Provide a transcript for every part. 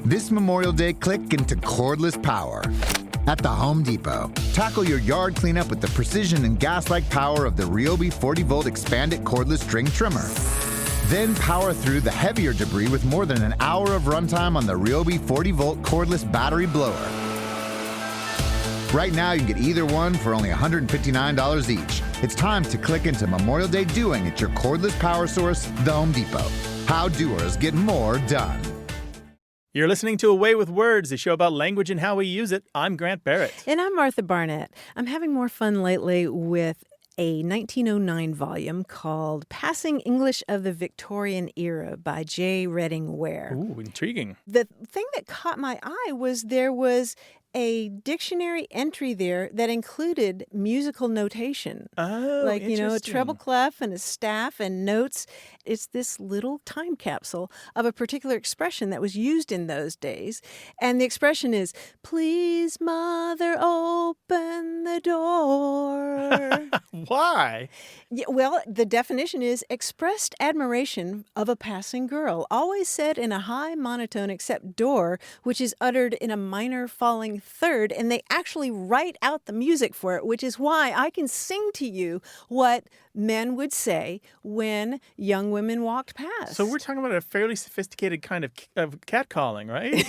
This Memorial Day, click into cordless power. At the Home Depot, tackle your yard cleanup with the precision and gas-like power of the Ryobi 40-volt expanded cordless string trimmer. Then power through the heavier debris with more than an hour of runtime on the Ryobi 40-volt cordless battery blower. Right now, you can get either one for only $159 each. It's time to click into Memorial Day doing at your cordless power source, the Home Depot. How doers get more done. You're listening to Away with Words, the show about language and how we use it. I'm Grant Barrett. And I'm Martha Barnett. I'm having more fun lately with a 1909 volume called Passing English of the Victorian Era by J. Redding Ware. Ooh, intriguing. The thing that caught my eye was there was a dictionary entry there that included musical notation. Oh, like, you know, a interesting. treble clef and a staff and notes. It's this little time capsule of a particular expression that was used in those days. And the expression is, please, mother, open the door. Why? Yeah, well, the definition is expressed admiration of a passing girl, always said in a high monotone except door, which is uttered in a minor falling third, and they actually write out the music for it, which is why I can sing to you what men would say when young women walked past. So we're talking about a fairly sophisticated kind of catcalling, right?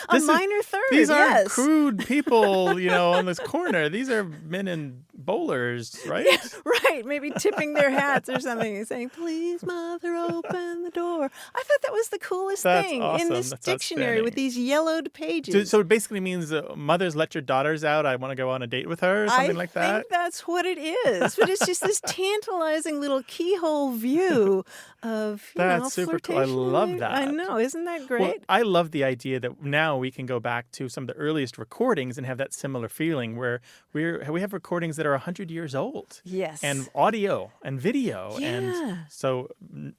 A minor third, These aren't yes. crude people, you know, on this corner. These are men in bowlers, right? Yeah, right. Maybe tipping their hats or something and saying, please, mother, open the door. I thought that was the coolest That's thing awesome. in this That's dictionary with outstanding. these yellowed pages. So it basically means mothers let your daughters out. I want to go on a date with her or something like I that. think that's what it is. But it's just this tantalizing little keyhole view of, That's super cool. I flirtation. love that. I know. Isn't that great? Well, I love the idea that now we can go back to some of the earliest recordings and have that similar feeling where we have recordings that are 100 years old. Yes. And audio and video. Yeah. And so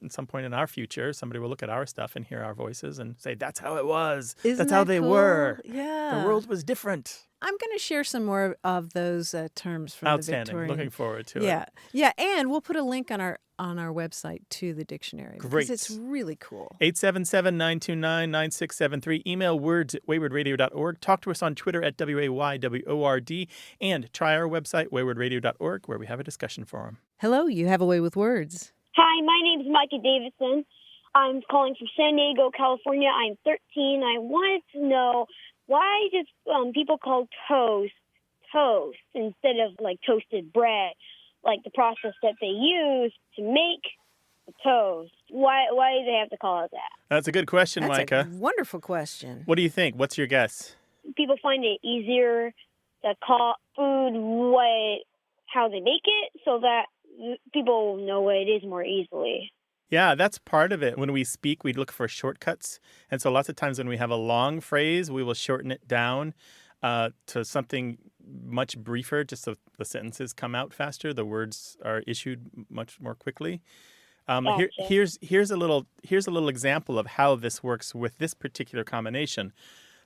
at some point in our future, somebody will look at our stuff and hear our voices and say, that's how it was. Isn't That's how that they cool? were. Yeah. The world was different. I'm going to share some more of those terms from Outstanding. the Victorian. Looking forward to it. Yeah. Yeah, and we'll put a link on our website to the dictionary. Great. Because it's really cool. 877-929-9673. Email words@waywardradio.org. Talk to us on Twitter at WAYWORD. And try our website, waywardradio.org, where we have a discussion forum. Hello, you have a way with words. Hi, my name is Micah Davidson. I'm calling from San Diego, California. I'm 13. I wanted to know, why does people call toast instead of like toasted bread, like the process that they use to make the toast? Why do they have to call it that? That's a good question, That's Micah. a wonderful question. What do you think? What's your guess? People find it easier to call food how they make it so that people know what it is more easily. Yeah, that's part of it. When we speak, we look for shortcuts. And so lots of times when we have a long phrase, we will shorten it down to something much briefer, just so the sentences come out faster. The words are issued much more quickly. Gotcha. Here's a little example of how this works with this particular combination.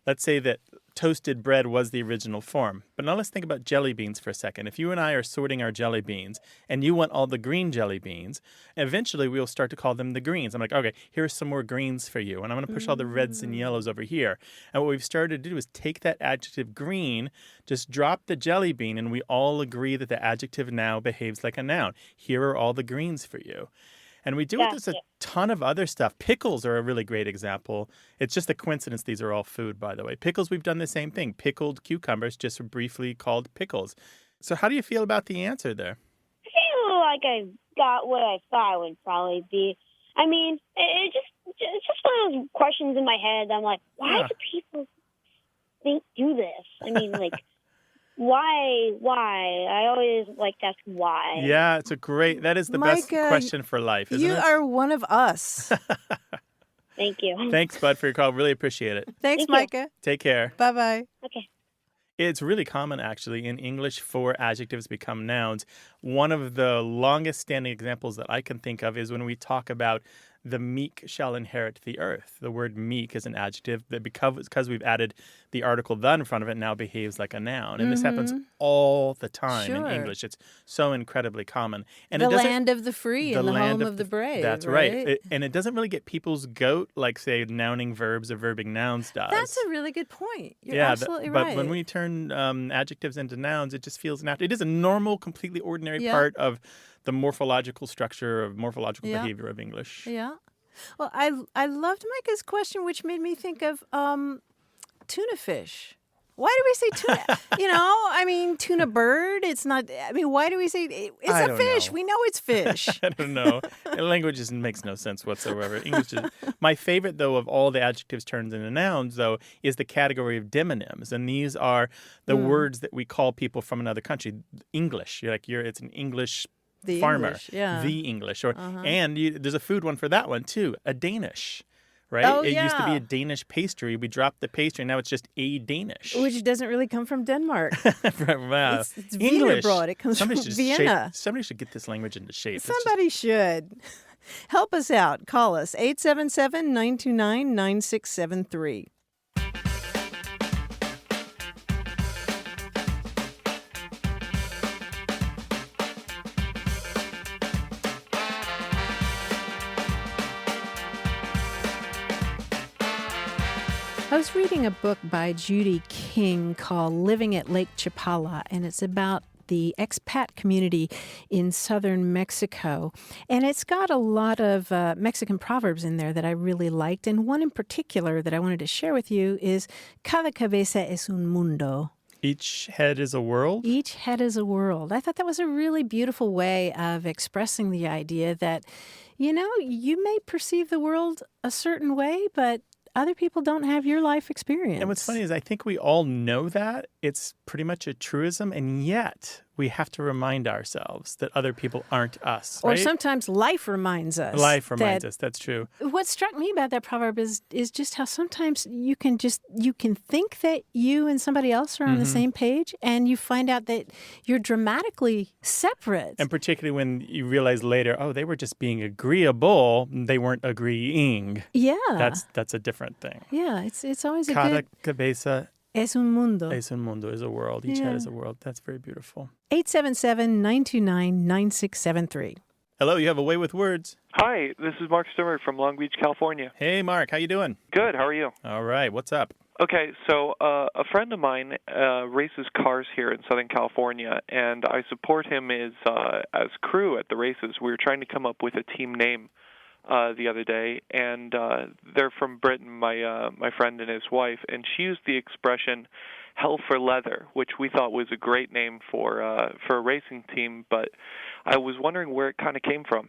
Let's say that toasted bread was the original form. But now let's think about jelly beans for a second. If you and I are sorting our jelly beans and you want all the green jelly beans, eventually we'll start to call them the greens. I'm like, okay, here's some more greens for you. And I'm going to push all the reds and yellows over here. And what we've started to do is take that adjective green, just drop the jelly bean, and we all agree that the adjective now behaves like a noun. Here are all the greens for you. And we do it with a ton of other stuff. Pickles are a really great example. It's just a coincidence these are all food, by the way. Pickles, we've done the same thing. Pickled cucumbers, just briefly called pickles. So how do you feel about the answer there? I feel like I got what I thought it would probably be. I mean, it's just one of those questions in my head. I'm like, why do people do this? I mean, like, why? I always like to ask why. Yeah, that is the best Micah, question for life, isn't You it? are one of us. Thank you. Thanks, Bud, for your call. Really appreciate it. Thanks, Thank you. Micah. Take care. Bye-bye. Okay. It's really common, actually, in English for adjectives become nouns. One of the longest standing examples that I can think of is when we talk about the meek shall inherit the earth. The word meek is an adjective that because we've added the article the in front of it now behaves like a noun. And this happens all the time in English. It's so incredibly common. And the land of the free and the home of the brave. That's right. And it doesn't really get people's goat like, say, nouning verbs or verbing nouns does. That's a really good point. You're absolutely right. But when we turn adjectives into nouns, it just feels natural. It is a normal, completely ordinary part of the morphological structure of morphological behavior of English. Yeah. Well, I loved Micah's question, which made me think of tuna fish. Why do we say tuna? Tuna bird. It's not. Why do we say it's a fish? Know. We know it's fish. I don't know. Language just makes no sense whatsoever. English is my favorite, though, of all the adjectives turned into nouns, though, is the category of demonyms, and these are the words that we call people from another country. English. It's an English. The farmer, English, yeah. The English, and there's a food one for that one too, a Danish, right? Oh, it used to be a Danish pastry. We dropped the pastry, now it's just a Danish, which doesn't really come from Denmark. Wow. It's English. It comes from Vienna. Somebody should get this language into shape. Somebody should. Help us out. Call us 877-929-9673. I was reading a book by Judy King called Living at Lake Chapala, and it's about the expat community in southern Mexico. And it's got a lot of Mexican proverbs in there that I really liked. And one in particular that I wanted to share with you is Cada cabeza es un mundo. Each head is a world? Each head is a world. I thought that was a really beautiful way of expressing the idea that, you may perceive the world a certain way, but other people don't have your life experience. And what's funny is I think we all know that. It's pretty much a truism, and yet we have to remind ourselves that other people aren't us. Or right? sometimes life reminds us. Life reminds us. That's true. What struck me about that proverb is just how sometimes you can think that you and somebody else are on the same page, and you find out that you're dramatically separate. And particularly when you realize later, they were just being agreeable. They weren't agreeing. Yeah. That's a different thing. Yeah, it's always a Cada good... cabeza es un mundo. Es un mundo is a world. Each head is a world. That's very beautiful. 877-929-9673. Hello, you have a way with words. Hi, this is Mark Sturmer from Long Beach, California. Hey, Mark, how you doing? Good, how are you? All right, what's up? Okay, so a friend of mine races cars here in Southern California, and I support him as crew at the races. We were trying to come up with a team name the other day, and they're from Britain, my friend and his wife, and she used the expression "hell for leather," which we thought was a great name for a racing team, but I was wondering where it kind of came from.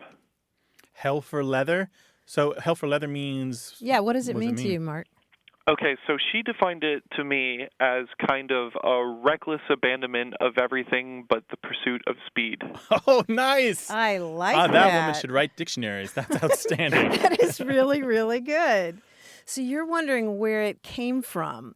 Hell for leather? So hell for leather means... Yeah, what does it mean to you, Mark? Okay, so she defined it to me as kind of a reckless abandonment of everything but the pursuit of speed. Oh, nice! I like that. That woman should write dictionaries. That's outstanding. That is really, really good. So you're wondering where it came from.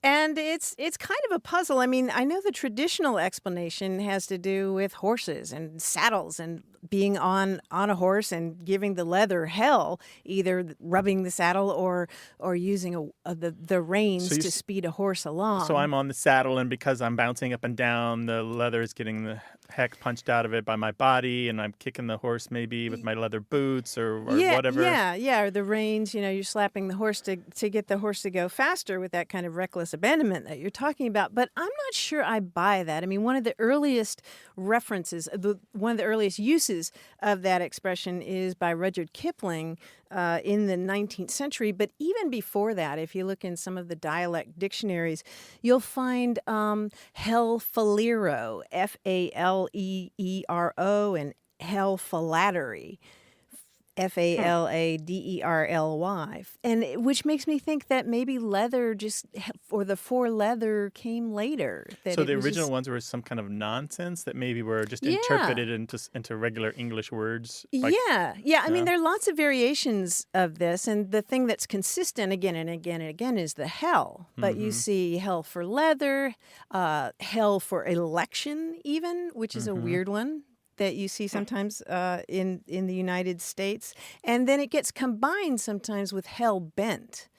And it's kind of a puzzle. I mean, I know the traditional explanation has to do with horses and saddles and being on a horse and giving the leather hell, either rubbing the saddle or using the reins to speed a horse along. So I'm on the saddle, and because I'm bouncing up and down, the leather is getting the heck punched out of it by my body, and I'm kicking the horse maybe with my leather boots or whatever. Yeah, or the reins, you're slapping the horse to get the horse to go faster with that kind of reckless abandonment that you're talking about. But I'm not sure I buy that. I mean, one of the earliest references, one of the earliest uses of that expression is by Rudyard Kipling in the 19th century. But even before that, if you look in some of the dialect dictionaries, you'll find hellfalero, F-A-L-E-E-R-O, and hellfalattery, F-A-L-A-D-E-R-L-Y, and which makes me think that maybe leather the for leather came later. So the original ones were some kind of nonsense that maybe were just interpreted into regular English words. I mean, there are lots of variations of this, and the thing that's consistent again and again and again is the hell. But you see hell for leather, hell for election even, which is a weird one. that you see sometimes in the United States. And then it gets combined sometimes with hell bent.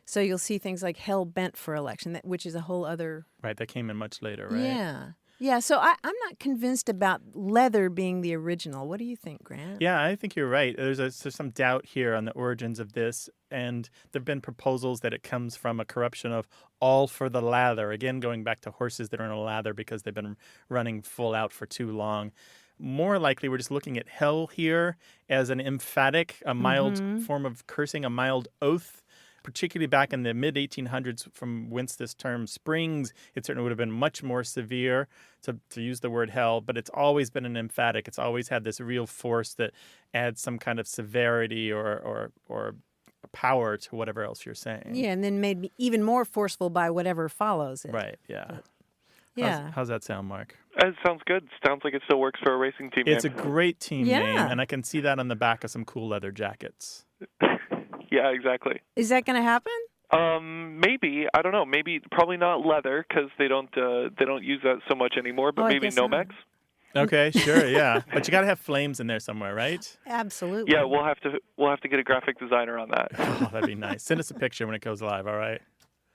So you'll see things like hell bent for election, which is a whole other... Right, that came in much later, right? Yeah. Yeah, so I'm not convinced about leather being the original. What do you think, Grant? Yeah, I think you're right. There's some doubt here on the origins of this, and there have been proposals that it comes from a corruption of all for the lather. Again, going back to horses that are in a lather because they've been running full out for too long. More likely, we're just looking at hell here as an emphatic, a mild form of cursing, a mild oath. Particularly back in the mid-1800s, from whence this term springs, it certainly would have been much more severe to use the word hell, but it's always been an emphatic. It's always had this real force that adds some kind of severity or power to whatever else you're saying. Yeah, and then made me even more forceful by whatever follows it. Right, yeah. Yeah. How's that sound, Mark? It sounds good. Sounds like it still works for a racing team It's name. a great team name, Yeah. and I can see that on the back of some cool leather jackets. Yeah, exactly. Is that going to happen? Maybe, I don't know. Maybe, probably not leather because they don't use that so much anymore. But I maybe guess not. Nomex. Okay, sure, yeah, but you got to have flames in there somewhere, right? Absolutely. Yeah, we'll have to get a graphic designer on that. Oh, that'd be nice. Send us a picture when it goes live. All right.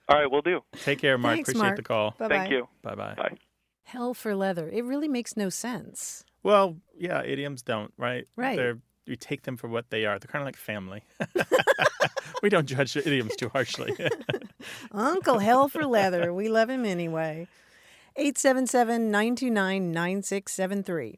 All right, we'll do. Take care, Mark. Thanks, Appreciate Mark. the call. Bye-bye. Thank you. Bye-bye. Bye. Hell for leather. It really makes no sense. Well, yeah, idioms don't, right? Right. You take them for what they are. They're kind of like family. We don't judge idioms too harshly. Uncle Hell for leather. We love him anyway. 877-929-9673.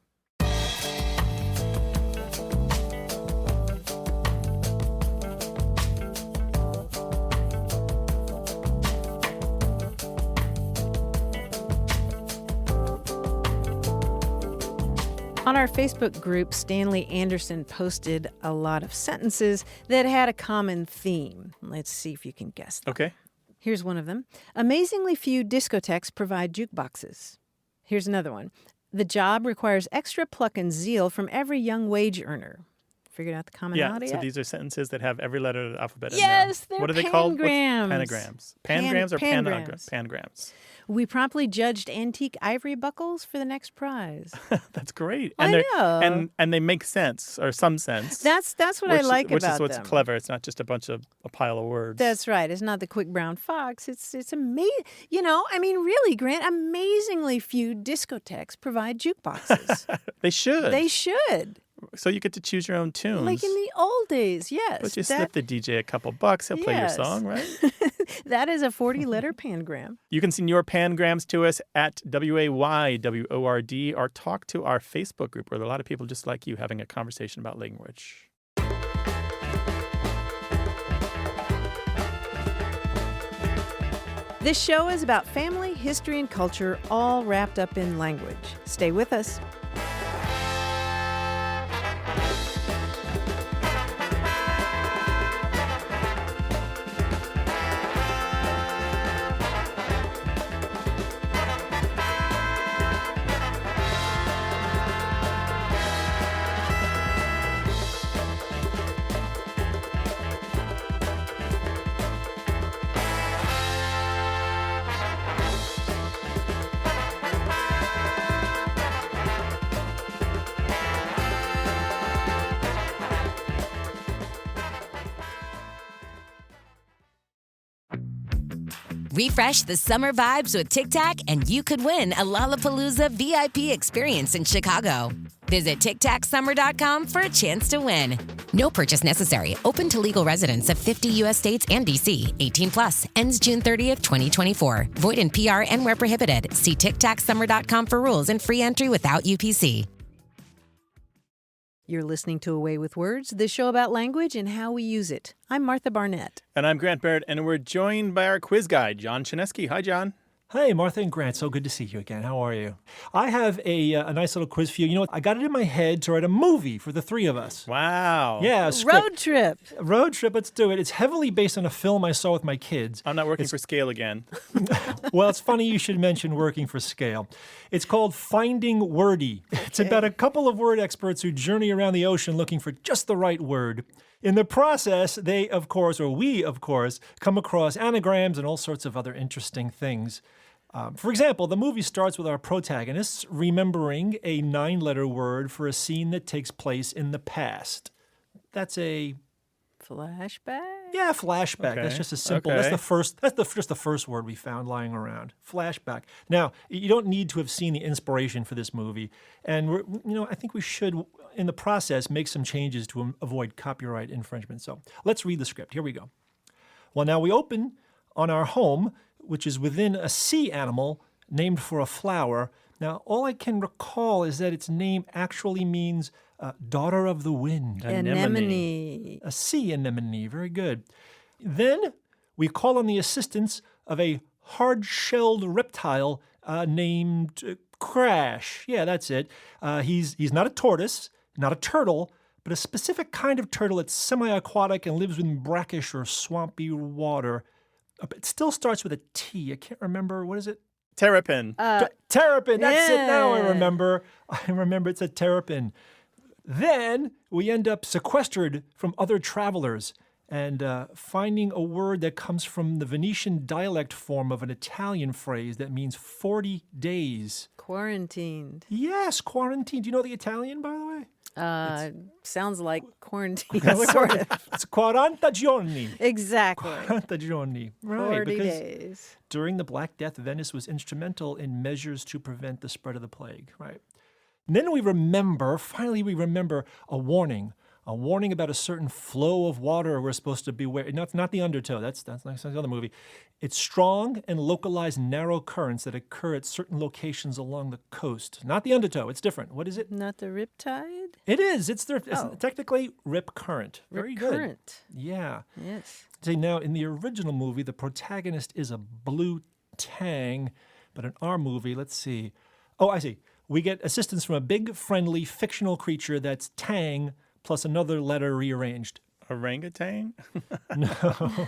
On our Facebook group, Stanley Anderson posted a lot of sentences that had a common theme. Let's see if you can guess them. Okay. Here's one of them. Amazingly few discotheques provide jukeboxes. Here's another one. The job requires extra pluck and zeal from every young wage earner. Figured out the commonality Yeah, so yet? these are sentences that have every letter of the alphabet Yes, in them. they're What are they called? pangrams. Panagrams. Pangrams or pangrams. pangrams? We promptly judged antique ivory buckles for the next prize. That's great. I they're- know. And they make sense, or some sense. That's what I like which about is what's them. clever. It's not just a pile of words. That's right. It's not the quick brown fox. It's amazing. Really, Grant, amazingly few discotheques provide jukeboxes. They should. They should. So you get to choose your own tunes. Like in the old days, yes. But you slip the DJ a couple bucks, he'll play your Yes. song, right? That is a 40-letter pangram. You can send your pangrams to us at WAYWORD or talk to our Facebook group where there are a lot of people just like you having a conversation about language. This show is about family, history, and culture all wrapped up in language. Stay with us. Refresh the summer vibes with Tic Tac, and you could win a Lollapalooza VIP experience in Chicago. Visit TicTacSummer.com for a chance to win. No purchase necessary. Open to legal residents of 50 U.S. states and D.C. 18 plus. Ends June 30th, 2024. Void in PR and where prohibited. See TicTacSummer.com for rules and free entry without UPC. You're listening to Away with Words, the show about language and how we use it. I'm Martha Barnett. And I'm Grant Barrett, and we're joined by our quiz guy, John Chinesky. Hi, John. Hey, Martha and Grant. So good to see you again. How are you? I have a nice little quiz for you. You know what? I got it in my head to write a movie for the three of us. Wow. Yeah, a script. Road trip. Road trip, let's do it. It's heavily based on a film I saw with my kids. I'm not working for scale again. Well, it's funny you should mention working for scale. It's called Finding Wordy. It's about a couple of word experts who journey around the ocean looking for just the right word. In the process, we, of course, come across anagrams and all sorts of other interesting things. For example, the movie starts with our protagonists remembering a 9-letter word for a scene that takes place in the past. That's a Flashback? Yeah, flashback. Okay. That's just a simple. Okay. Just the first word we found lying around. Flashback. Now, you don't need to have seen the inspiration for this movie, and I think we should, in the process, make some changes to avoid copyright infringement. So let's read the script. Here we go. Well, now we open on our home, which is within a sea animal named for a flower. Now, all I can recall is that its name actually means daughter of the wind. Anemone. A sea anemone. Very good. Then we call on the assistance of a hard-shelled reptile named Crash. Yeah, that's it. He's not a tortoise, not a turtle, but a specific kind of turtle that's semi-aquatic and lives in brackish or swampy water. It still starts with a T. I can't remember. What is it? Terrapin. Terrapin. That's it. Now I yeah. remember. It's a terrapin. Then we end up sequestered from other travelers and finding a word that comes from the Venetian dialect form of an Italian phrase that means 40 days. Quarantined. Yes, quarantine. Do you know the Italian, by the way? Sounds like quarantine, sort of. It's 40 giorni. Exactly. 40 giorni. Right, 40 because days. during the Black Death, Venice was instrumental in measures to prevent the spread of the plague, right? And then finally we remember a warning about a certain flow of water we're supposed to beware. Not the undertow, that's another movie. It's strong and localized narrow currents that occur at certain locations along the coast. Not the undertow, it's different. What is it? Not the riptide? It is. It's technically rip current. Very Rip good. current. Yeah. Yes. See, now in the original movie, the protagonist is a blue tang, but in our movie, let's see. Oh, I see. We get assistance from a big, friendly, fictional creature that's tang plus another letter rearranged. Orangutan? A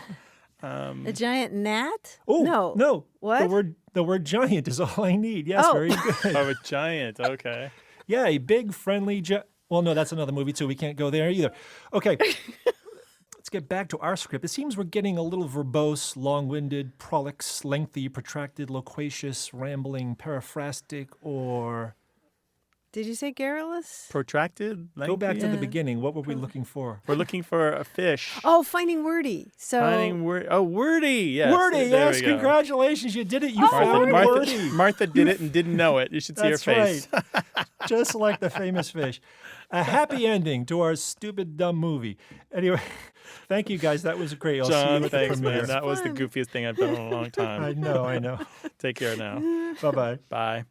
giant gnat? Oh, no. What? The word giant is all I need. Yes, Oh. very good. Oh, a giant. Okay. Yeah, a big, friendly Well, no, that's another movie, too. We can't go there either. Okay. Let's get back to our script. It seems we're getting a little verbose, long-winded, prolix, lengthy, protracted, loquacious, rambling, periphrastic, or... Did you say garrulous? Protracted? Go back to the Yeah. beginning. What were we looking for? We're looking for a fish. Oh, finding wordy. So wordy. Yes. Wordy, There yes. we go. Congratulations. You did it. You found Martha, wordy. Martha did it and didn't know it. You should see her That's face. right. Just like the famous fish. A happy ending to our stupid, dumb movie. Anyway, thank you, guys. That was great. I'll see you John, at the thanks, premiere. man. That was the goofiest thing I've done in a long time. I know. Take care now. Bye-bye. Bye.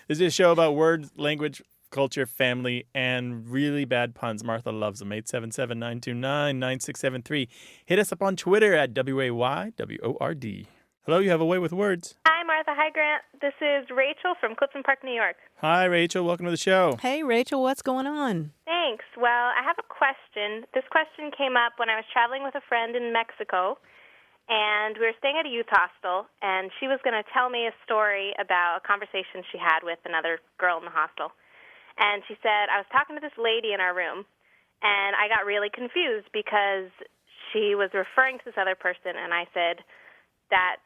This is a show about words, language, culture, family, and really bad puns. Martha loves them. 877-929-9673. Hit us up on Twitter at WAYWORD. Hello, you have a way with words. Hi, Martha. Hi, Grant. This is Rachel from Clifton Park, New York. Hi, Rachel. Welcome to the show. hey, Rachel, what's going on? Thanks. Well, I have a question. This question came up when I was traveling with a friend in Mexico, and we were staying at a youth hostel, and she was going to tell me a story about a conversation she had with another girl in the hostel. And she said, I was talking to this lady in our room, and I got really confused because she was referring to this other person, and I said, that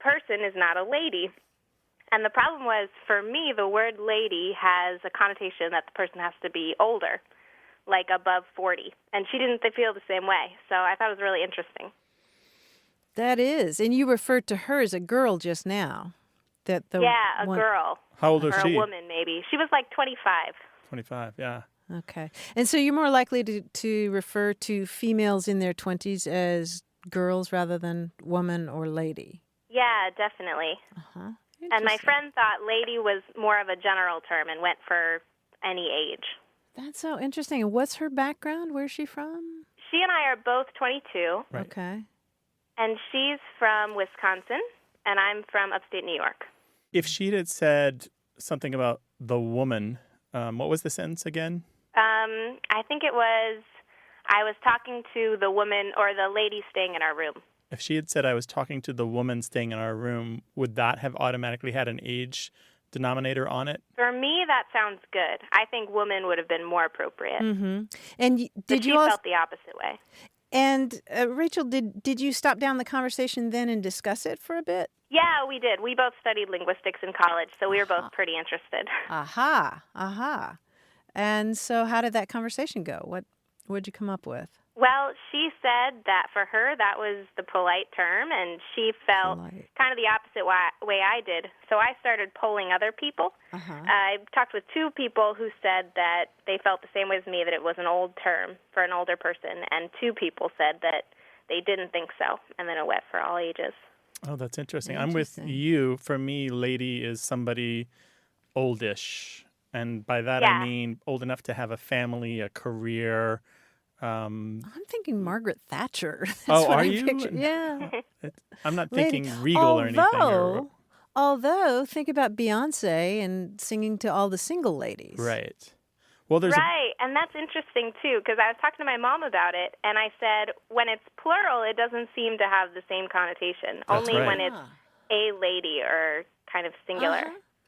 person is not a lady. And the problem was, for me, the word lady has a connotation that the person has to be older, like above 40. And she didn't feel the same way. So I thought it was really interesting. That is. And you referred to her as a girl just now. A girl. How old is or she? a woman, maybe. She was like 25. 25, yeah. Okay. And so you're more likely to refer to females in their 20s as girls rather than woman or lady. Yeah, definitely. Uh-huh. And my friend thought lady was more of a general term and went for any age. That's so interesting. And what's her background? Where's she from? She and I are both 22. Right. Okay. And she's from Wisconsin, and I'm from upstate New York. If she had said something about the woman, what was the sentence again? I think it was, I was talking to the woman or the lady staying in our room. If she had said I was talking to the woman staying in our room, would that have automatically had an age denominator on it? For me, that sounds good. I think woman would have been more appropriate. Mm-hmm. And But she felt the opposite way. And Rachel, did you stop down the conversation then and discuss it for a bit? Yeah, we did. We both studied linguistics in college, so we were both pretty interested. Aha. And so how did that conversation go? What'd you come up with? Well, she said that for her, that was the polite term, and she felt kind of the opposite way I did. So I started polling other people. I talked with 2 people who said that they felt the same way as me, that it was an old term for an older person, and 2 people said that they didn't think so, and then it went for all ages. Oh, that's interesting. I'm with you. For me, lady is somebody oldish. And by that, I mean old enough to have a family, a career. I'm thinking Margaret Thatcher. Are you? Yeah. I'm not thinking regal or anything. Although, think about Beyonce and singing to all the single ladies. Right. Well, Right, and that's interesting, too, because I was talking to my mom about it, and I said, when it's plural, it doesn't seem to have the same connotation. That's Only right. when it's a lady or kind of singular.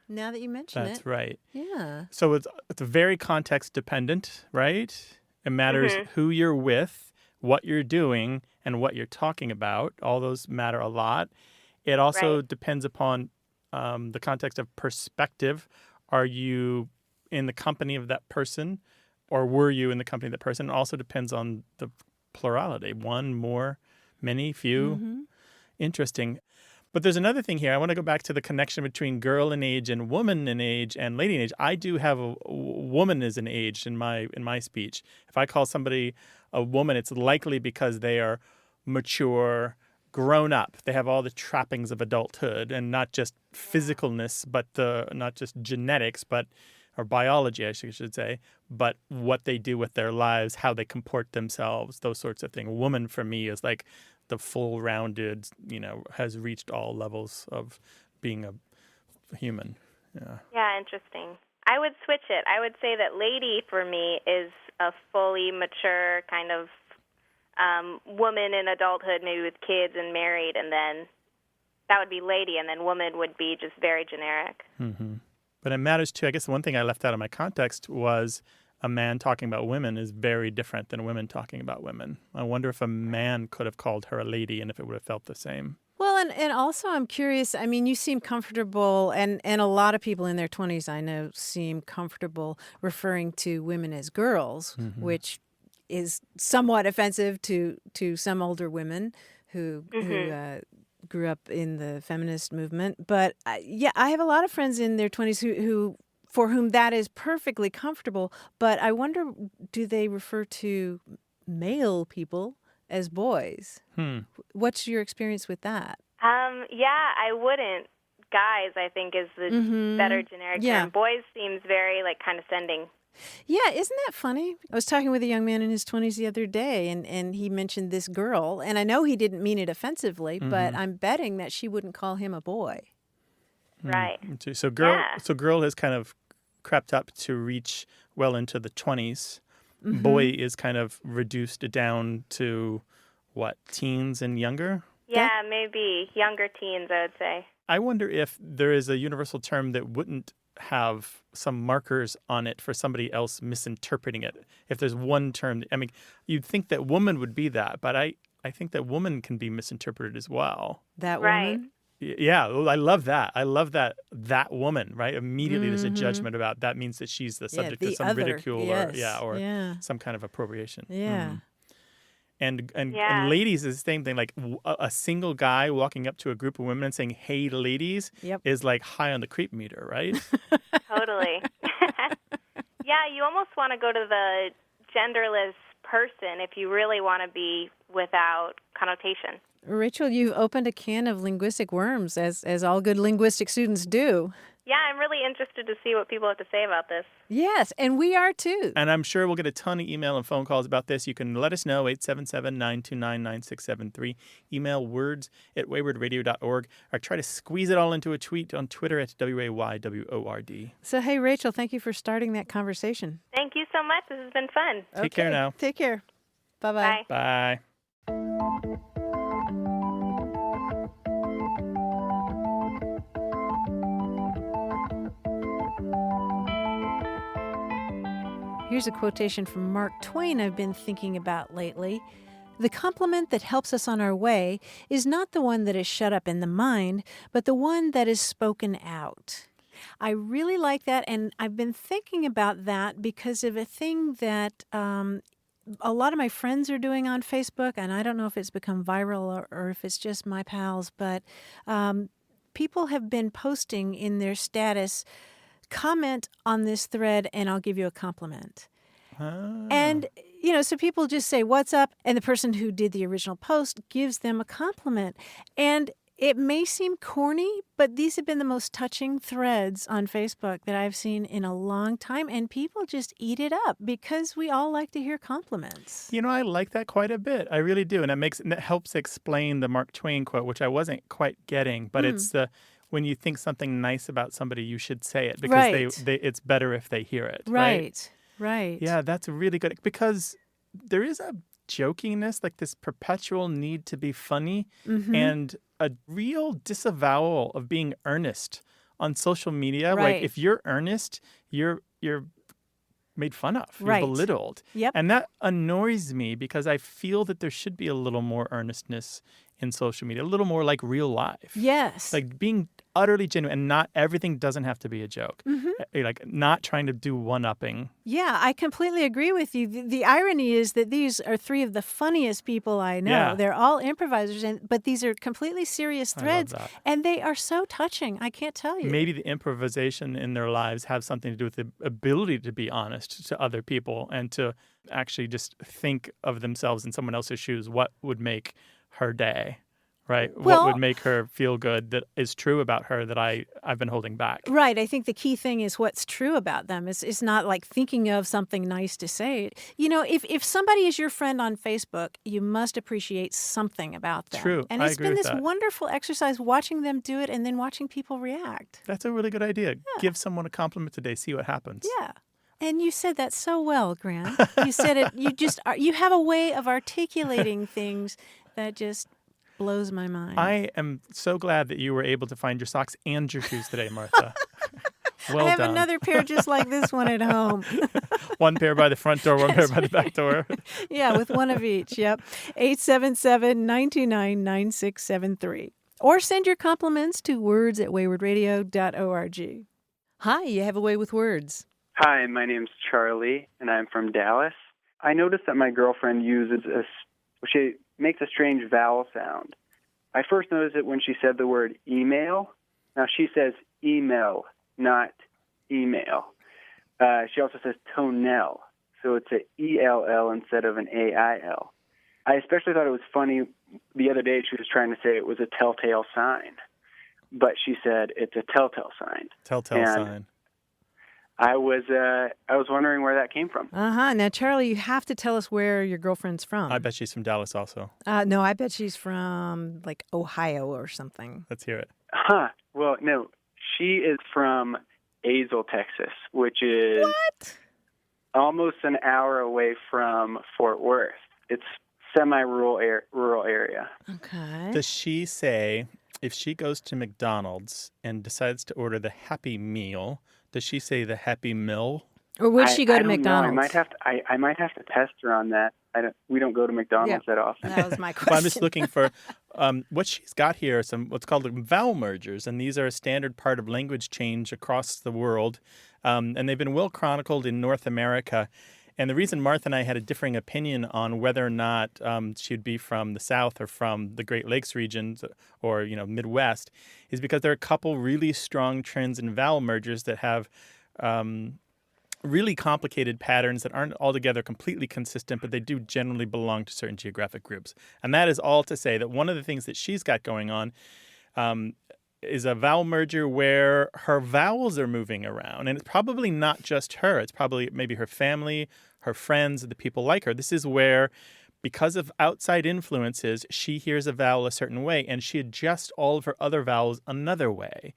Now that you mention it. That's right. Yeah. So it's very context dependent, right? It matters who you're with, what you're doing, and what you're talking about. All those matter a lot. It also depends upon the context of perspective. Are you in the company of that person, or were you in the company of that person? It also depends on the plurality. One, more, many, few. Interesting. But there's another thing here. I want to go back to the connection between girl in age and woman in age and lady in age. I do have a woman as an age in my speech. If I call somebody a woman, it's likely because they are mature, grown up. They have all the trappings of adulthood, and not just physicalness, but not just genetics, or biology, I should say, but what they do with their lives, how they comport themselves, those sorts of things. Woman for me is like the full-rounded, has reached all levels of being a human. Yeah, interesting. I would switch it. I would say that lady for me is a fully mature kind of woman in adulthood, maybe with kids and married, and then that would be lady, and then woman would be just very generic. Mm-hmm. But it matters too. I guess the one thing I left out of my context was a man talking about women is very different than women talking about women. I wonder if a man could have called her a lady and if it would have felt the same. Well, and also I'm curious, I mean, you seem comfortable, and a lot of people in their 20s I know seem comfortable referring to women as girls, which is somewhat offensive to some older women who grew up in the feminist movement. But I have a lot of friends in their 20s who for whom that is perfectly comfortable. But I wonder, do they refer to male people as boys? What's your experience with that? Yeah, I wouldn't. Guys, I think, is the better generic term. Boys seems very condescending. Yeah, isn't that funny? I was talking with a young man in his 20s the other day, and he mentioned this girl, and I know he didn't mean it offensively, but I'm betting that she wouldn't call him a boy. Right. So girl has kind of crept up to reach well into the 20s. Boy is kind of reduced down to, what, teens and younger? Yeah, maybe younger teens, I would say. I wonder if there is a universal term that wouldn't have some markers on it for somebody else misinterpreting it. If there's one term, I mean, you'd think that woman would be that, but I think that woman can be misinterpreted as well. That woman? Yeah, I love that. I love that woman, right? Immediately there's a judgment about that means that she's the subject of some ridicule or some kind of appropriation. Yeah. And ladies is the same thing. Like a single guy walking up to a group of women and saying, "Hey, ladies," is like high on the creep meter, right? Totally. Yeah, you almost want to go to the genderless person if you really want to be without connotation. Rachel, you've opened a can of linguistic worms, as all good linguistic students do. Yeah, I'm really interested to see what people have to say about this. Yes, and we are too. And I'm sure we'll get a ton of email and phone calls about this. You can let us know, 877-929-9673. Email words@waywardradio.org, or try to squeeze it all into a tweet on Twitter at WAYWORD. So, hey, Rachel, thank you for starting that conversation. Thank you so much. This has been fun. Take care now. Take care. Bye-bye. Bye. Here's a quotation from Mark Twain I've been thinking about lately. The compliment that helps us on our way is not the one that is shut up in the mind, but the one that is spoken out. I really like that, and I've been thinking about that because of a thing that a lot of my friends are doing on Facebook, and I don't know if it's become viral or if it's just my pals, but people have been posting in their status, comment on this thread and I'll give you a compliment. And, so people just say, what's up? And the person who did the original post gives them a compliment. And it may seem corny, but these have been the most touching threads on Facebook that I've seen in a long time. And people just eat it up because we all like to hear compliments. I like that quite a bit. I really do. And it helps explain the Mark Twain quote, which I wasn't quite getting. But it's when you think something nice about somebody, you should say it because it's better if they hear it. Right. Yeah, that's really good. Because there is a jokiness, like this perpetual need to be funny and a real disavowal of being earnest on social media. Right. Like if you're earnest, you're made fun of. You're belittled. Yep. And that annoys me because I feel that there should be a little more earnestness in social media, a little more like real life. Yes. Like being utterly genuine and not everything doesn't have to be a joke. Like not trying to do one-upping. Yeah, I completely agree with you. The irony is that these are three of the funniest people I know. Yeah. They're all improvisers, but these are completely serious threads, I love that. and they are so touching. I can't tell you. Maybe the improvisation in their lives have something to do with the ability to be honest to other people and to actually just think of themselves in someone else's shoes. What would make her day, right? Well, what would make her feel good that is true about her that I've been holding back? Right. I think the key thing is what's true about them. It's not like thinking of something nice to say. If somebody is your friend on Facebook, you must appreciate something about them. True. And I it's agree been with this that. wonderful exercise watching them do it and then watching people react. That's a really good idea. Give someone a compliment today. See what happens. Yeah. And you said that so well, Grant. You said it. You have a way of articulating things that just blows my mind. I am so glad that you were able to find your socks and your shoes today, Martha. Well I have done. another pair just like this one at home. One pair by the front door, one pair by the back door. Yeah, with one of each. Yep. 877-929-9673. Or send your compliments to words@waywardradio.org. Hi, you have a way with words. Hi, my name's Charlie, and I'm from Dallas. I noticed that my girlfriend she makes a strange vowel sound. I first noticed it when she said the word email. Now she says email, not email. She also says tonel, so it's a E-L-L instead of an A-I-L. I especially thought it was funny the other day she was trying to say it was a telltale sign, but she said it's a telltale sign. Telltale sign. I was wondering where that came from. Now, Charlie, you have to tell us where your girlfriend's from. I bet she's from Dallas also. No, I bet she's from, like, Ohio or something. Let's hear it. Well, no, she is from Azle, Texas, which is almost an hour away from Fort Worth. It's semi-rural area. Okay. Does she say, if she goes to McDonald's and decides to order the Happy Meal, does she say the Happy Mill? Or would she go to McDonald's? I might have to test her on that. We don't go to McDonald's that often. That was my question. Well, I'm just looking for what she's got here are some what's called vowel mergers, and these are a standard part of language change across the world, and they've been well chronicled in North America. And the reason Martha and I had a differing opinion on whether or not she'd be from the South or from the Great Lakes regions or Midwest is because there are a couple really strong trends in vowel mergers that have really complicated patterns that aren't altogether completely consistent, but they do generally belong to certain geographic groups. And that is all to say that one of the things that she's got going on is a vowel merger where her vowels are moving around. And it's probably not just her. It's probably maybe her family, her friends, the people like her. This is where, because of outside influences, she hears a vowel a certain way and she adjusts all of her other vowels another way.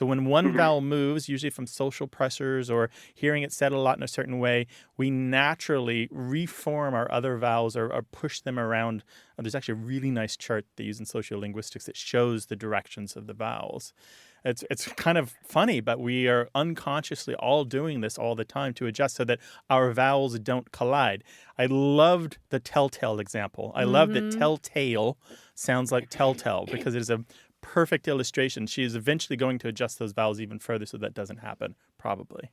So when one vowel moves, usually from social pressures or hearing it said a lot in a certain way, we naturally reform our other vowels or push them around. There's actually a really nice chart they use in sociolinguistics that shows the directions of the vowels. It's kind of funny, but we are unconsciously all doing this all the time to adjust so that our vowels don't collide. I loved the telltale example. I love that telltale sounds like telltale because it is a perfect illustration. She is eventually going to adjust those vowels even further so that doesn't happen, probably.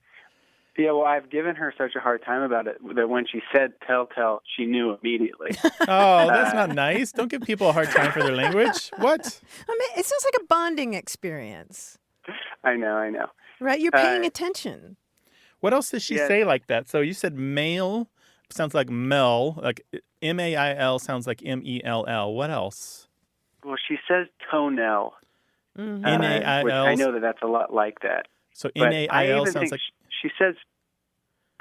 Yeah, well, I've given her such a hard time about it that when she said telltale, she knew immediately. Oh, that's not nice. Don't give people a hard time for their language. What? I mean, it sounds like a bonding experience. I know. Right? You're paying attention. What else does she say like that? So you said male sounds like mel, like M-A-I-L sounds like M-E-L-L. What else? Well, she says toenail. N-A-I-L. Which I know that's a lot like that. So But N-A-I-L sounds like... She says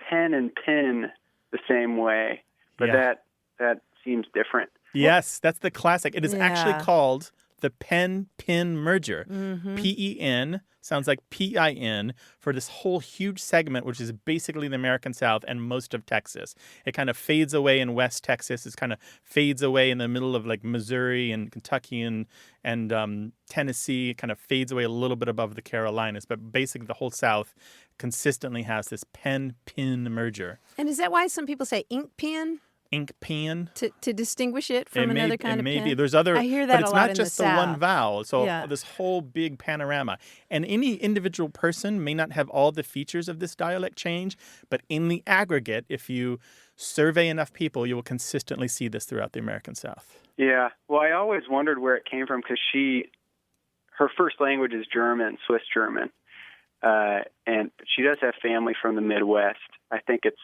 pen and pin the same way, but that seems different. Yes, that's the classic. It is actually called the pen-pin merger. Mm-hmm. P-E-N sounds like P-I-N for this whole huge segment, which is basically the American South and most of Texas. It kind of fades away in West Texas. It kind of fades away in the middle of like Missouri and Kentucky and Tennessee. It kind of fades away a little bit above the Carolinas. But basically the whole South consistently has this pen-pin merger. And is that why some people say ink pen? Ink pen. To distinguish it from another kind of pen? Maybe. There's other, I hear that but it's a lot not just the South. one vowel. So this whole big panorama. And any individual person may not have all the features of this dialect change, but in the aggregate, if you survey enough people, you will consistently see this throughout the American South. Yeah. Well, I always wondered where it came from because her first language is German, Swiss German. And she does have family from the Midwest. I think it's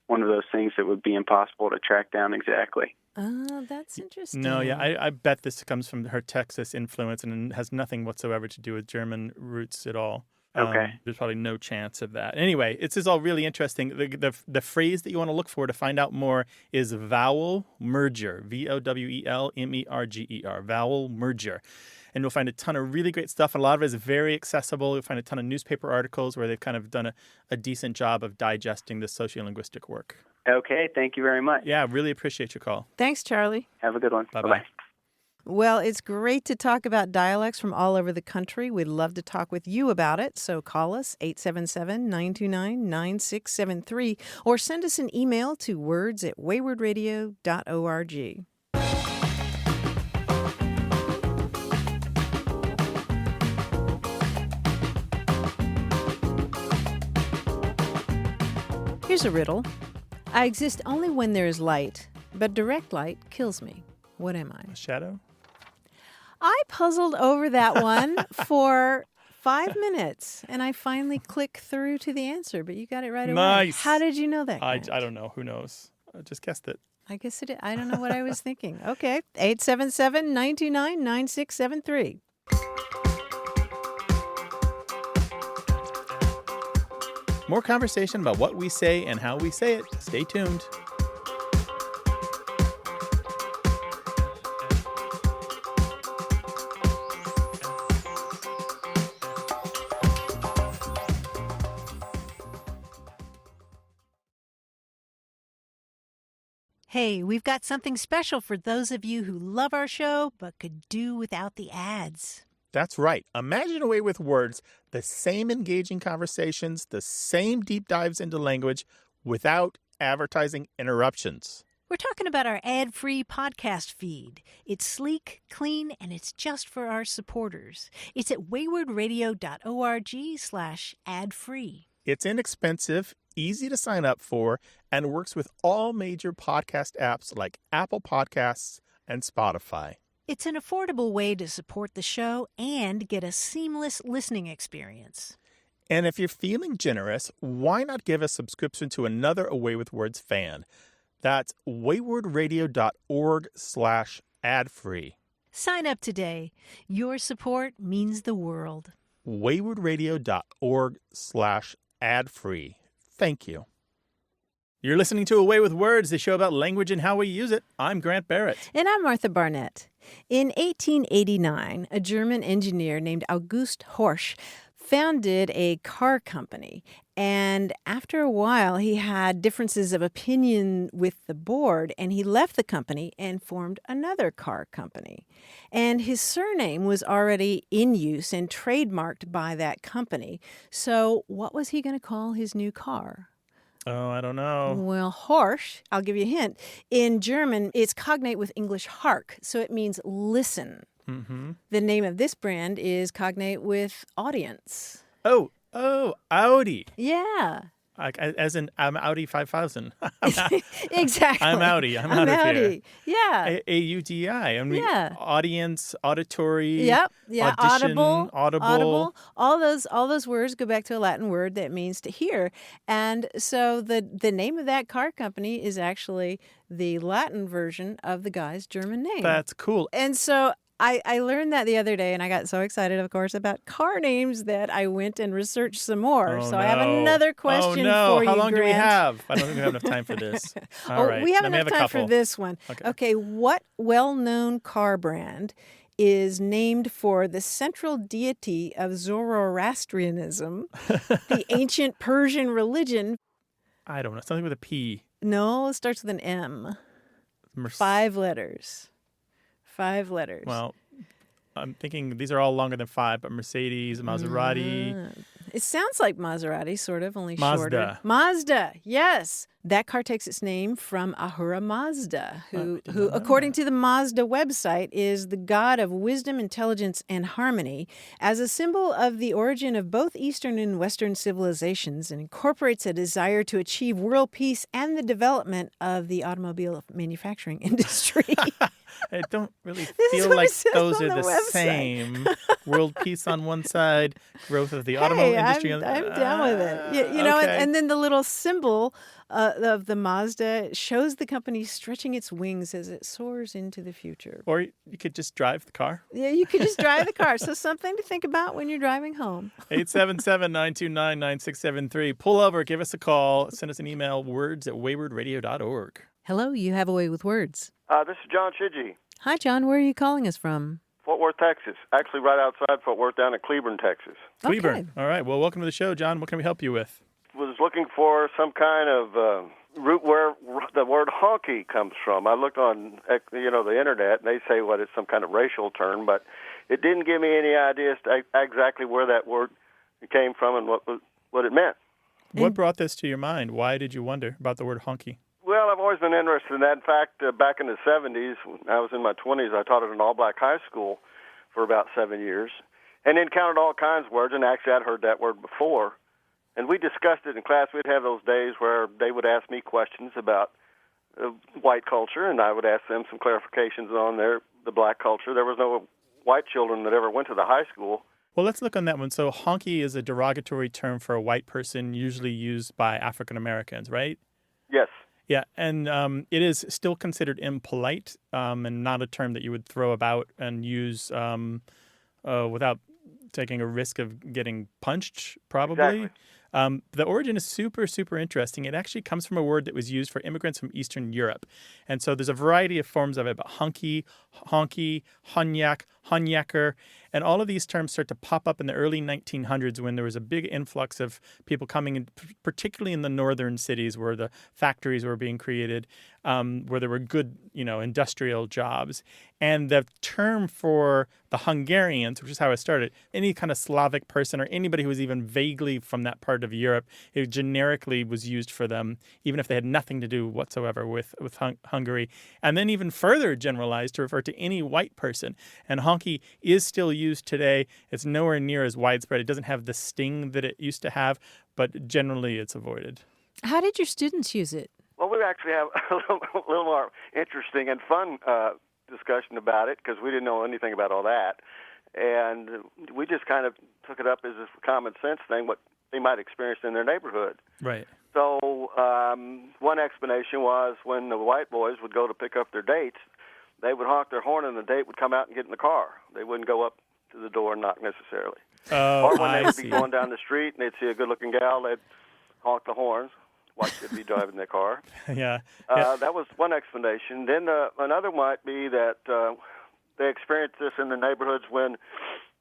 one of those things that would be impossible to track down exactly. Oh, that's interesting. No, yeah, I bet this comes from her Texas influence and has nothing whatsoever to do with German roots at all. Okay. There's probably no chance of that. Anyway, this is all really interesting. The phrase that you want to look for to find out more is vowel merger, V-O-W-E-L-M-E-R-G-E-R, vowel merger. And you'll find a ton of really great stuff. A lot of it is very accessible. You'll find a ton of newspaper articles where they've kind of done a decent job of digesting this sociolinguistic work. Okay, thank you very much. Yeah, really appreciate your call. Thanks, Charlie. Have a good one. Bye-bye. Well, it's great to talk about dialects from all over the country. We'd love to talk with you about it. So call us, 877-929-9673, or send us an email to words@waywardradio.org. Here's a riddle. I exist only when there is light, but direct light kills me. What am I? A shadow? I puzzled over that one for 5 minutes, and I finally clicked through to the answer, but you got it right away. Nice. How did you know that? I don't know. Who knows? I just guessed it. I guess it. I don't know what I was thinking. Okay, 877-929-9673. More conversation about what we say and how we say it. Stay tuned. Hey, we've got something special for those of you who love our show but could do without the ads. That's right. Imagine a way with words, the same engaging conversations, the same deep dives into language without advertising interruptions. We're talking about our ad-free podcast feed. It's sleek, clean, and it's just for our supporters. It's at waywardradio.org/ad-free. It's inexpensive, easy to sign up for, and works with all major podcast apps like Apple Podcasts and Spotify. It's an affordable way to support the show and get a seamless listening experience. And if you're feeling generous, why not give a subscription to another Away with Words fan? That's waywardradio.org/ad-free. Sign up today. Your support means the world. waywardradio.org/ad-free. Thank you. You're listening to Away with Words, the show about language and how we use it. I'm Grant Barrett. And I'm Martha Barnett. In 1889, a German engineer named August Horsch founded a car company. And after a while, he had differences of opinion with the board, and he left the company and formed another car company. And his surname was already in use and trademarked by that company. So what was he going to call his new car? Oh, I don't know. Well, Horsch, I'll give you a hint. In German, it's cognate with English hark, so it means listen. Mm-hmm. The name of this brand is cognate with audience. Oh, Audi. Yeah. As in, I'm Audi 5000. Exactly. I'm Audi. I'm out of Audi. here. Yeah. AUDI. I mean, Yeah. audience, auditory. Yep. Yeah. Audition, audible. All those words go back to a Latin word that means to hear. And so the name of that car company is actually the Latin version of the guy's German name. That's cool. And so I learned that the other day, and I got so excited, of course, about car names that I went and researched some more. Oh, so I have another question for you, How long do we Grant. have? I don't think we have enough time for this. All right. We have Let me enough a time for couple. this one. Okay, what well-known car brand is named for the central deity of Zoroastrianism, the ancient Persian religion? I don't know. Something with a P. No, it starts with an M. 5 letters. 5 letters. Well, I'm thinking these are all longer than 5, but Mercedes, Maserati. It sounds like Maserati, sort of, only Mazda. shorter. Mazda, yes. That car takes its name from Ahura Mazda, who according to the Mazda website, is the god of wisdom, intelligence, and harmony, as a symbol of the origin of both Eastern and Western civilizations, and incorporates a desire to achieve world peace and the development of the automobile manufacturing industry. I don't really This is feel what like it says those on are the the website. same. World peace on one side, growth of the automobile industry on the I'm down with it. You know, okay. and then the little symbol of the Mazda shows the company stretching its wings as it soars into the future. Or you could just drive the car. Yeah, you could just drive the car. So something to think about when you're driving home. 877-929-9673. Pull over, give us a call, send us an email, words@waywardradio.org. Hello, you have a way with words. This is John Shidgy, Hi, John. Where are you calling us from? Fort Worth, Texas. Actually, right outside Fort Worth, down in Cleburne, Texas. Cleburne. All right. Well, welcome to the show, John. What can we help you with? Was looking for some kind of root where the word honky comes from. I looked on, the internet, and they say it's some kind of racial term, but it didn't give me any idea as to exactly where that word came from and what it meant. What brought this to your mind? Why did you wonder about the word honky? Well, I've always been interested in that. In fact, back in the 70s, when I was in my 20s, I taught at an all-black high school for about 7 years and encountered all kinds of words, and actually I'd heard that word before. And we discussed it in class. We'd have those days where they would ask me questions about white culture, and I would ask them some clarifications on the black culture. There was no white children that ever went to the high school. Well, let's look on that one. So honky is a derogatory term for a white person, usually used by African Americans, right? Yes. Yeah, and it is still considered impolite and not a term that you would throw about and use without taking a risk of getting punched, probably. Exactly. The origin is super, super interesting. It actually comes from a word that was used for immigrants from Eastern Europe. And so there's a variety of forms of it, but honky, honky, honyak, honyaker, and all of these terms start to pop up in the early 1900s when there was a big influx of people coming in, particularly in the northern cities where the factories were being created, where there were good, industrial jobs. And the term for the Hungarians, which is how it started, any kind of Slavic person or anybody who was even vaguely from that part of Europe, it generically was used for them, even if they had nothing to do whatsoever with Hungary. And then even further generalized to refer to any white person. And honky is still used today. It's nowhere near as widespread. It doesn't have the sting that it used to have, but generally it's avoided. How did your students use it? Well, we actually have a little more interesting and fun discussion about it because we didn't know anything about all that. And we just kind of took it up as a common sense thing, what they might experience in their neighborhood. Right. So one explanation was when the white boys would go to pick up their dates, they would honk their horn and the date would come out and get in the car. They wouldn't go up to the door and knock necessarily. Oh, or when they I would see. be going down the street and they'd see a good-looking gal, they'd honk the horns while she'd be driving their car. Yeah. That was one explanation. Then another might be that they experienced this in the neighborhoods when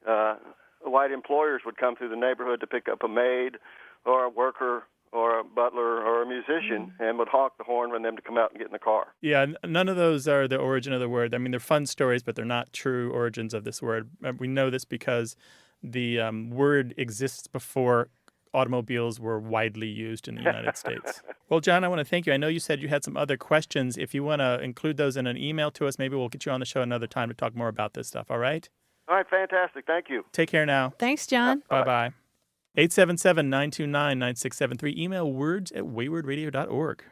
a white white employers would come through the neighborhood to pick up a maid or a worker or a butler or a musician and would honk the horn for them to come out and get in the car. Yeah, none of those are the origin of the word. I mean, they're fun stories, but they're not true origins of this word. We know this because the word exists before automobiles were widely used in the United States. Well, John, I want to thank you. I know you said you had some other questions. If you want to include those in an email to us, maybe we'll get you on the show another time to talk more about this stuff, all right? All right, fantastic. Thank you. Take care now. Thanks, John. Bye-bye. 877-929-9673. Email words@waywardradio.org.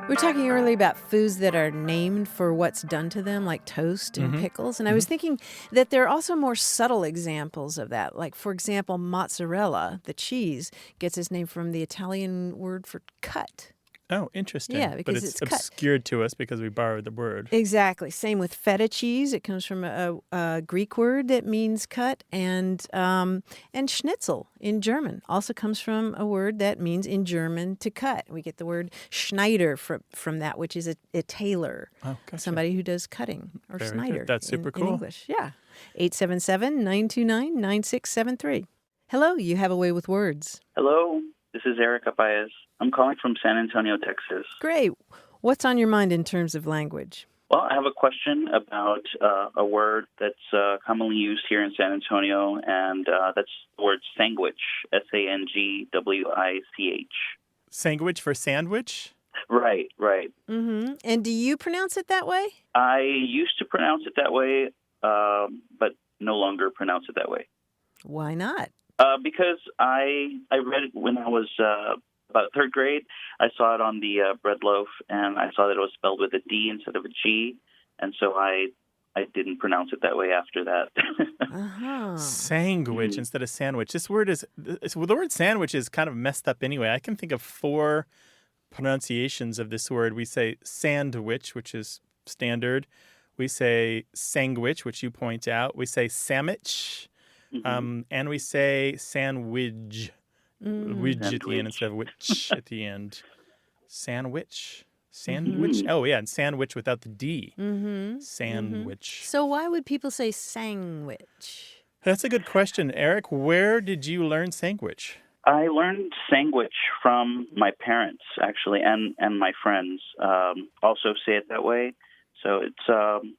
We were talking earlier about foods that are named for what's done to them, like toast and pickles. And I was thinking that there are also more subtle examples of that. Like, for example, mozzarella, the cheese, gets its name from the Italian word for cut. Oh, interesting. Yeah, because but it's cut. obscured to us because we borrowed the word. Exactly. Same with feta cheese. It comes from a Greek word that means cut, and schnitzel in German also comes from a word that means in German to cut. We get the word Schneider from that, which is a tailor, somebody who does cutting, or Very Schneider. good. That's super cool. In English, yeah. 877-929-9673. Hello, you have a way with words. Hello, this is Eric Apayas. I'm calling from San Antonio, Texas. Great. What's on your mind in terms of language? Well, I have a question about a word that's commonly used here in San Antonio, and that's the word sandwich, S-A-N-G-W-I-C-H. Sandwich for sandwich? Right. Mm-hmm. And do you pronounce it that way? I used to pronounce it that way, but no longer pronounce it that way. Why not? Because I read it when I was about third grade. I saw it on the bread loaf, and I saw that it was spelled with a D instead of a G, and so I didn't pronounce it that way after that. Sandwich instead of sandwich. This word is, well, the word sandwich is kind of messed up anyway. I can think of 4 pronunciations of this word. We say sandwich, which is standard. We say sandwich, which you point out. We say sandwich. And we say sandwich. Widge at the end instead of witch at the end. Sandwich. Oh, yeah, and sandwich without the D. Sandwich. So why would people say sandwich? That's a good question. Eric, where did you learn sandwich? I learned sandwich from my parents, actually, and my friends also say it that way. So it's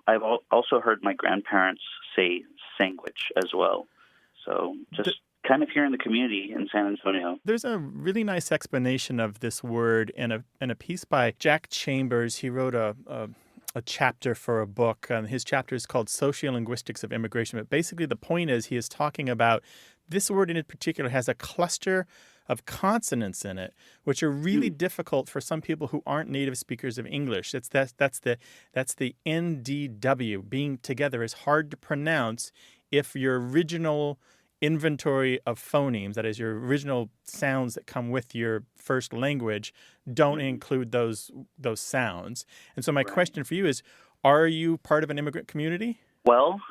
I've also heard my grandparents say sandwich as well. So just kind of here in the community in San Antonio. There's a really nice explanation of this word in a piece by Jack Chambers. He wrote a chapter for a book. His chapter is called Sociolinguistics of Immigration. But basically the point is he is talking about this word in particular has a cluster of consonants in it, which are really difficult for some people who aren't native speakers of English. That's the NDW. Being together is hard to pronounce if your original inventory of phonemes, that is your original sounds that come with your first language, don't include those sounds. And so my question for you is, are you part of an immigrant community? Well,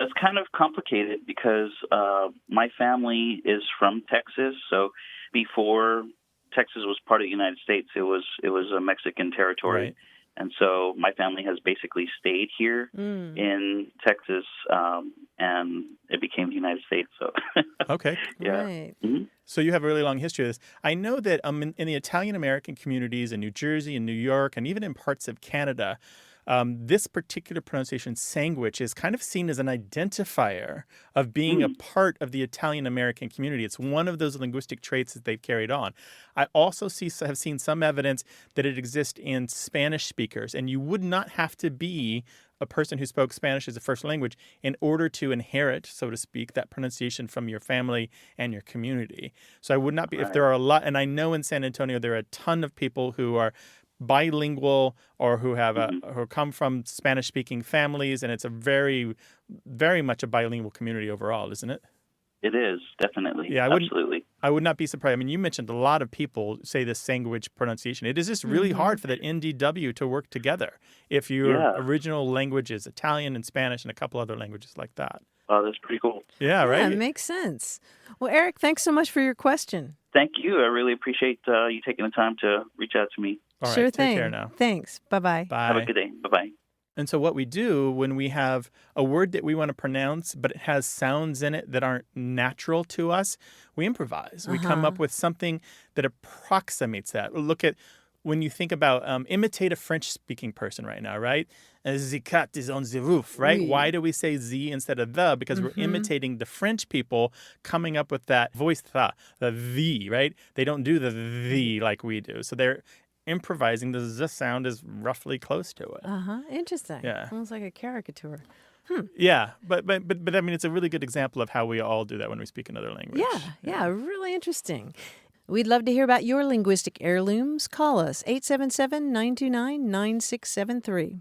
it's kind of complicated because my family is from Texas. So before Texas was part of the United States, it was a Mexican territory. Right. And so my family has basically stayed here in Texas, and it became the United States. So okay. Yeah. Right. So you have a really long history of this. I know that in the Italian-American communities in New Jersey and New York and even in parts of Canada, this particular pronunciation, sandwich, is kind of seen as an identifier of being a part of the Italian-American community. It's one of those linguistic traits that they've carried on. I also have seen some evidence that it exists in Spanish speakers, and you would not have to be a person who spoke Spanish as a first language in order to inherit, so to speak, that pronunciation from your family and your community. So I would not be, if there are a lot, and I know in San Antonio there are a ton of people who are bilingual or who have who come from Spanish-speaking families, and it's a very, very much a bilingual community overall, isn't it? It is, definitely. Yeah, absolutely. I would not be surprised. I mean, you mentioned a lot of people say this sandwich pronunciation. It is just really hard for that NDW to work together if your original language is Italian and Spanish and a couple other languages like that. Oh, that's pretty cool. Yeah, right? Yeah, it makes sense. Well, Eric, thanks so much for your question. Thank you. I really appreciate you taking the time to reach out to me. All right, Sure take thing. care now. Thanks. Bye-bye. Bye. Have a good day. Bye-bye. And so what we do when we have a word that we want to pronounce, but it has sounds in it that aren't natural to us, we improvise. We come up with something that approximates that. Look at when you think about imitate a French-speaking person right now, right? The cat is on the roof, right? Oui. Why do we say the instead of the? Because we're imitating the French people coming up with that voice, the, right? They don't do the like we do. So they're improvising. The z sound is roughly close to it. Interesting. Yeah. Almost like a caricature. Yeah, but I mean, it's a really good example of how we all do that when we speak another language. Yeah, really interesting. We'd love to hear about your linguistic heirlooms. Call us, 877-929-9673.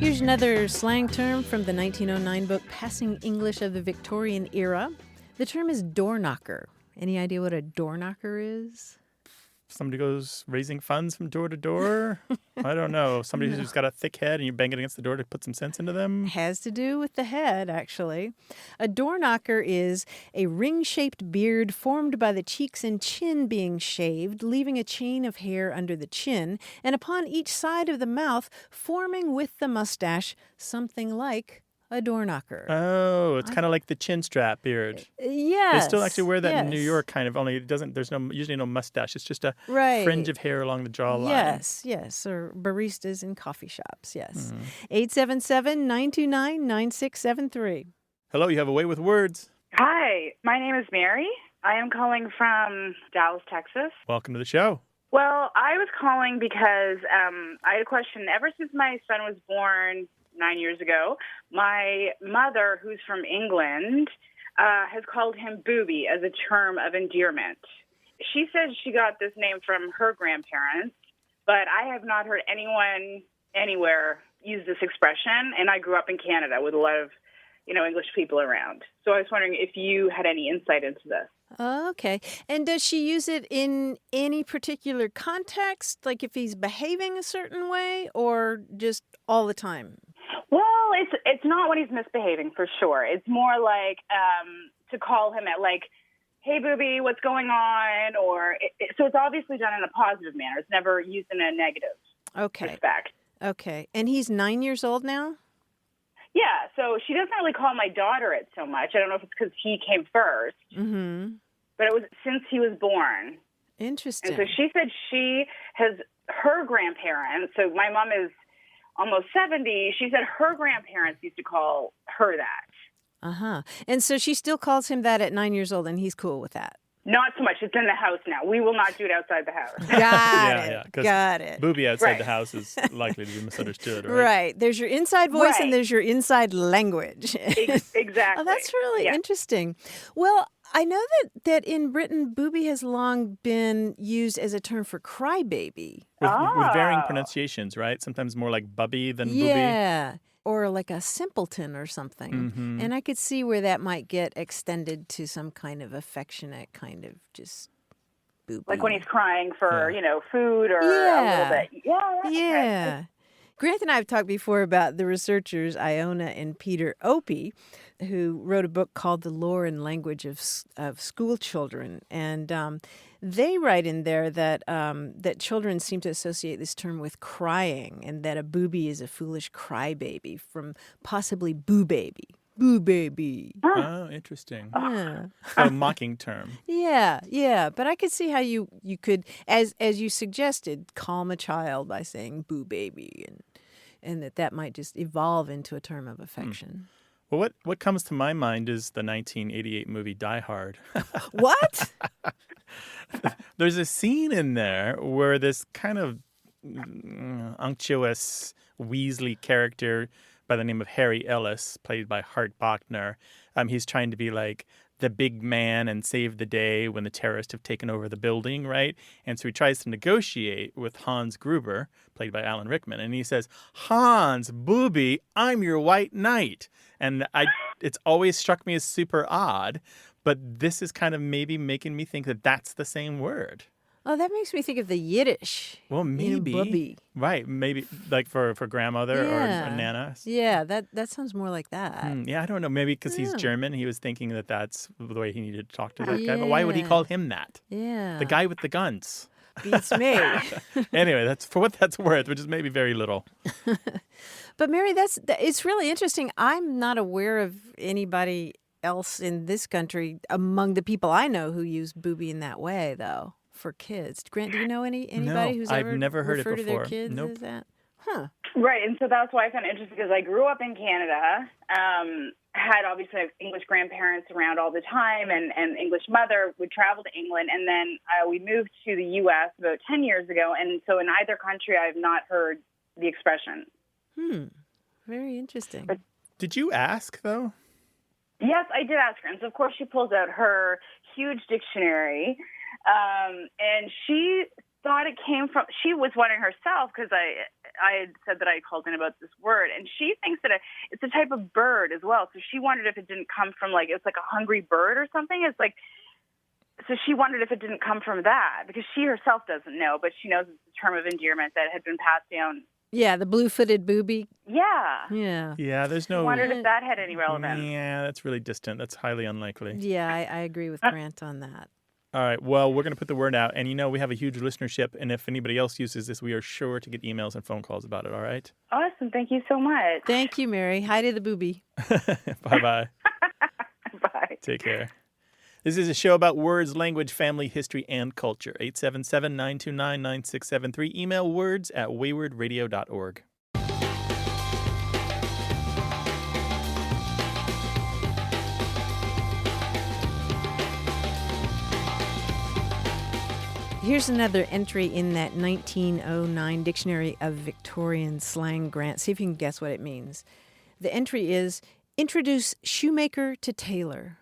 Here's another slang term from the 1909 book, Passing English of the Victorian Era. The term is door knocker. Any idea what a door knocker is? Somebody goes raising funds from door to door. I don't know. Somebody who's got a thick head and you bang it against the door to put some sense into them. Has to do with the head, actually. A door knocker is a ring-shaped beard formed by the cheeks and chin being shaved, leaving a chain of hair under the chin, and upon each side of the mouth, forming with the mustache something like a door knocker. Oh, it's kind of like the chin strap beard. Yes. They still actually wear that in New yes. York, kind of, only it doesn't, there's usually no mustache. It's just a Right. fringe of hair along the jawline. Yes, or baristas in coffee shops, yes. 877-929-9673. Hello, you have a way with words. Hi, my name is Mary. I am calling from Dallas, Texas. Welcome to the show. Well, I was calling because I had a question. Ever since my son was born 9 years ago, my mother, who's from England, has called him Booby as a term of endearment. She says she got this name from her grandparents, but I have not heard anyone anywhere use this expression, and I grew up in Canada with a lot of, English people around. So I was wondering if you had any insight into this. Okay. And does she use it in any particular context, like if he's behaving a certain way, or just all the time? Well, it's not when he's misbehaving, for sure. It's more like to call him at, like, hey, Booby, what's going on? So it's obviously done in a positive manner. It's never used in a negative respect. Okay. And he's 9 years old now? Yeah, so she doesn't really call my daughter it so much. I don't know if it's because he came first, but it was since he was born. Interesting. And so she said she has her grandparents, so my mom is almost 70, she said her grandparents used to call her that. And so she still calls him that at 9 years old, and he's cool with that? Not so much. It's in the house now. We will not do it outside the house. Got it. Booby outside the house is likely to be misunderstood, right? Right. There's your inside voice and there's your inside language. Exactly. Oh, that's really interesting. Well, I know that in Britain, booby has long been used as a term for crybaby. With varying pronunciations, right? Sometimes more like bubby than booby. Yeah. Or like a simpleton or something. And I could see where that might get extended to some kind of affectionate kind of just booby. Like when he's crying for, food or a little bit. Yeah. Grant and I have talked before about the researchers Iona and Peter Opie, who wrote a book called The Lore and Language of School Children. And they write in there that that children seem to associate this term with crying, and that a booby is a foolish crybaby from possibly boo baby. Boo baby. Oh, interesting. Yeah. So a mocking term. Yeah. But I could see how you could, as you suggested, calm a child by saying boo baby, and that might just evolve into a term of affection. Well, what comes to my mind is the 1988 movie Die Hard. What? There's a scene in there where this kind of unctuous Weasley character by the name of Harry Ellis, played by Hart Bachner, he's trying to be like the big man and save the day when the terrorists have taken over the building, right? And so he tries to negotiate with Hans Gruber, played by Alan Rickman, and he says, "Hans, booby, I'm your white knight." And it's always struck me as super odd, but this is kind of maybe making me think that that's the same word. Oh, that makes me think of the Yiddish. Well, maybe. Bubby. Right. Maybe like for grandmother or Nana. Yeah, that sounds more like that. Yeah, I don't know. Maybe because he's German, he was thinking that that's the way he needed to talk to that guy. But why would he call him that? Yeah. The guy with the guns. Beats me. Anyway, that's for what that's worth, which is maybe very little. But Mary, it's really interesting. I'm not aware of anybody else in this country among the people I know who use booby in that way, though, for kids. Grant, do you know anybody who's ever I've never heard it referred to their before. kids Nope. as that? Huh. Right, and so that's why I found it interesting because I grew up in Canada, had obviously English grandparents around all the time, and English mother would travel to England, and then we moved to the U.S. about 10 years ago, and so in either country I have not heard the expression. Very interesting. Did you ask, though? Yes, I did ask her, and so of course she pulls out her huge dictionary, and she thought it came from, she was wondering herself, because I had said that I called in about this word, and she thinks that it's a type of bird as well. So she wondered if it didn't come from, like, it's like a hungry bird or something. It's like, so she wondered if it didn't come from that, because she herself doesn't know, but she knows it's a term of endearment that had been passed down. Yeah, the blue-footed booby. Yeah. Yeah, there's no... I wondered if that had any relevance. Yeah, that's really distant. That's highly unlikely. Yeah, I agree with Grant on that. All right, well, we're going to put the word out. And, we have a huge listenership. And if anybody else uses this, we are sure to get emails and phone calls about it, all right? Awesome. Thank you so much. Thank you, Mary. Hi to the booby. Bye-bye. Bye. Take care. This is a show about words, language, family, history, and culture. 877-929-9673. Email words@waywardradio.org. Here's another entry in that 1909 Dictionary of Victorian Slang, Grant. See if you can guess what it means. The entry is, introduce shoemaker to tailor.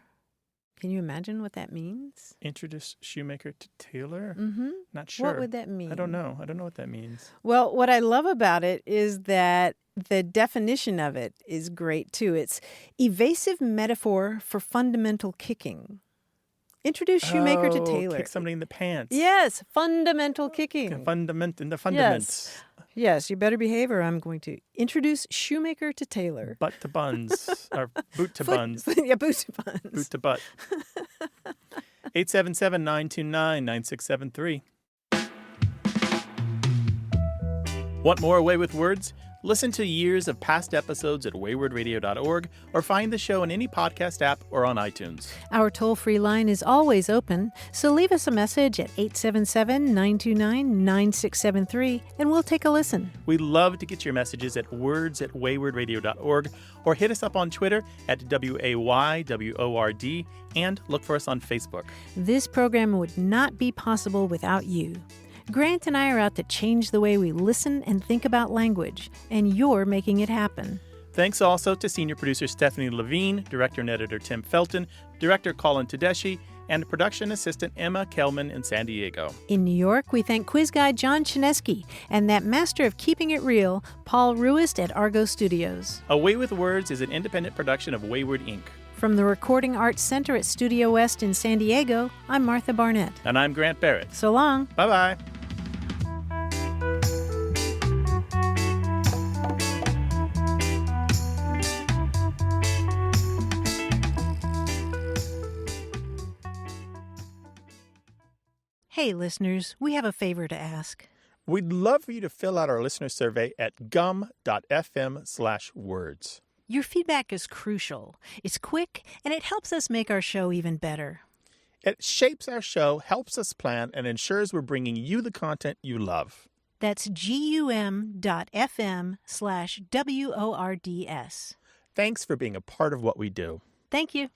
Can you imagine what that means? Introduce shoemaker to tailor? Mm-hmm. Not sure. What would that mean? I don't know. I don't know what that means. Well, what I love about it is that the definition of it is great, too. It's evasive metaphor for fundamental kicking. Introduce shoemaker to tailor. Kick somebody in the pants. Yes, fundamental kicking. In the fundaments. Yes, you better behave or I'm going to introduce shoemaker to tailor. Butt to buns. Or boot to buns. Yeah, boot to buns. Boot to butt. 877-929-9673. Want more Away with Words? Listen to years of past episodes at waywardradio.org or find the show in any podcast app or on iTunes. Our toll-free line is always open, so leave us a message at 877-929-9673 and we'll take a listen. We love to get your messages at words@waywardradio.org or hit us up on Twitter at WAYWORD and look for us on Facebook. This program would not be possible without you. Grant and I are out to change the way we listen and think about language, and you're making it happen. Thanks also to senior producer Stephanie Levine, director and editor Tim Felton, director Colin Tedeschi, and production assistant Emma Kelman in San Diego. In New York, we thank quiz guy John Chinesky and that master of keeping it real, Paul Ruist at Argo Studios. Away with Words is an independent production of Wayward Inc. From the Recording Arts Center at Studio West in San Diego, I'm Martha Barnett. And I'm Grant Barrett. So long. Bye-bye. Hey, listeners, we have a favor to ask. We'd love for you to fill out our listener survey at gum.fm/words. Your feedback is crucial. It's quick, and it helps us make our show even better. It shapes our show, helps us plan, and ensures we're bringing you the content you love. That's gum.fm/WORDS. Thanks for being a part of what we do. Thank you.